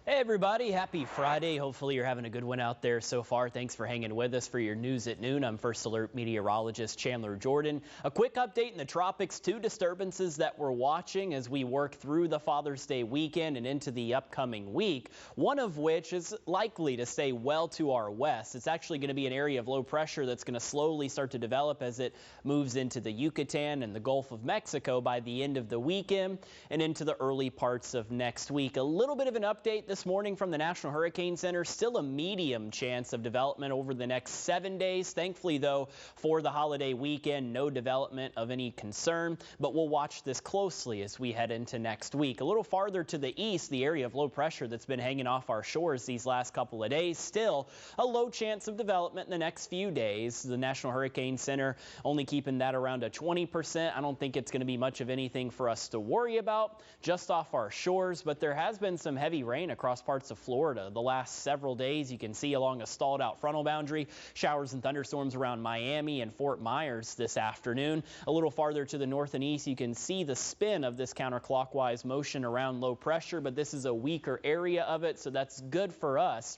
Hey everybody, happy Friday. Hopefully you're having a good one out there so far. Thanks for hanging with us for your news at noon. I'm First Alert meteorologist Chandler Jordan. A quick update in the tropics, two disturbances that we're watching as we work through the Father's Day weekend and into the upcoming week, one of which is likely to stay well to our west. It's actually going to be an area of low pressure that's going to slowly start to develop as it moves into the Yucatan and the Gulf of Mexico by the end of the weekend and into the early parts of next week. A little bit of an update this morning from the National Hurricane Center. Still a medium chance of development over the next 7 days. Thankfully, though, for the holiday weekend, no development of any concern, but we'll watch this closely as we head into next week. A little farther to the east, the area of low pressure that's been hanging off our shores these last couple of days, still a low chance of development in the next few days. The National Hurricane Center only keeping that around a 20%. I don't think it's going to be much of anything for us to worry about just off our shores, but there has been some heavy rain across parts of Florida the last several days. You can see along a stalled out frontal boundary, showers and thunderstorms around Miami and Fort Myers this afternoon. A little farther to the north and east, you can see the spin of this counterclockwise motion around low pressure, but this is a weaker area of it, so that's good for us.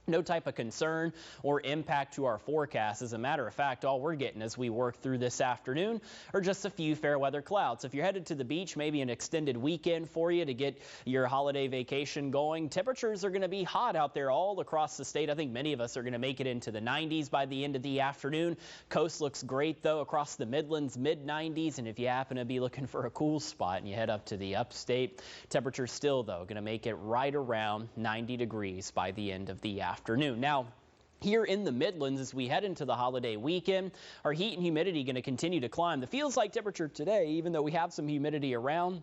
No type of concern or impact to our forecast. As a matter of fact, all we're getting as we work through this afternoon are just a few fair weather clouds. If you're headed to the beach, maybe an extended weekend for you to get your holiday vacation going. Temperatures are going to be hot out there all across the state. I think many of us are going to make it into the 90s by the end of the afternoon. Coast looks great, though, across the Midlands, mid-90s. And if you happen to be looking for a cool spot and you head up to the upstate, temperatures still, though, going to make it right around 90 degrees by the end of the afternoon. Now, here in the Midlands, as we head into the holiday weekend, our heat and humidity going to continue to climb. The feels like temperature today, even though we have some humidity around,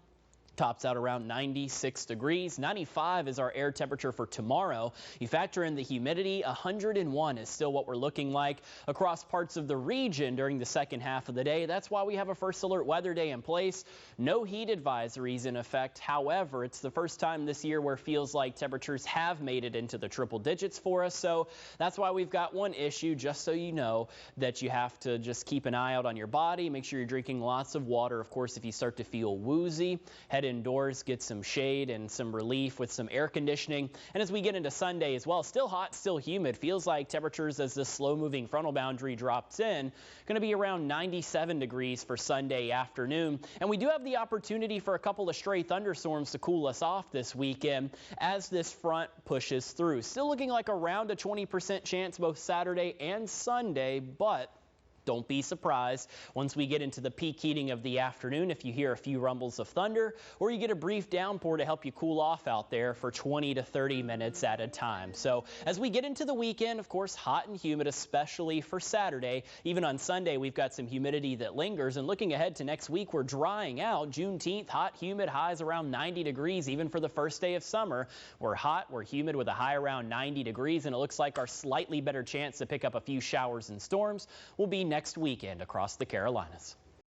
tops out around 96 degrees. 95 is our air temperature for tomorrow. You factor in the humidity, 101 is still what we're looking like across parts of the region during the second half of the day. That's why we have a First Alert weather day in place. No heat advisories in effect. However, it's the first time this year where it feels like temperatures have made it into the triple digits for us. So that's why we've got one issue, just so you know, that you have to just keep an eye out on your body. Make sure you're drinking lots of water. Of course, if you start to feel woozy, head indoors, get some shade and some relief with some air conditioning. And as we get into Sunday as well, still hot, still humid. Feels like temperatures as this slow moving frontal boundary drops in, going to be around 97 degrees for Sunday afternoon. And we do have the opportunity for a couple of stray thunderstorms to cool us off this weekend as this front pushes through. Still looking like around a 20% chance both Saturday and Sunday, but don't be surprised once we get into the peak heating of the afternoon if you hear a few rumbles of thunder or you get a brief downpour to help you cool off out there for 20 to 30 minutes at a time. So as we get into the weekend, of course, hot and humid, especially for Saturday. Even on Sunday, we've got some humidity that lingers. And looking ahead to next week, we're drying out. Juneteenth, hot, humid, highs around 90 degrees, even for the first day of summer. We're hot, we're humid with a high around 90 degrees, and it looks like our slightly better chance to pick up a few showers and storms will be next weekend across the Carolinas.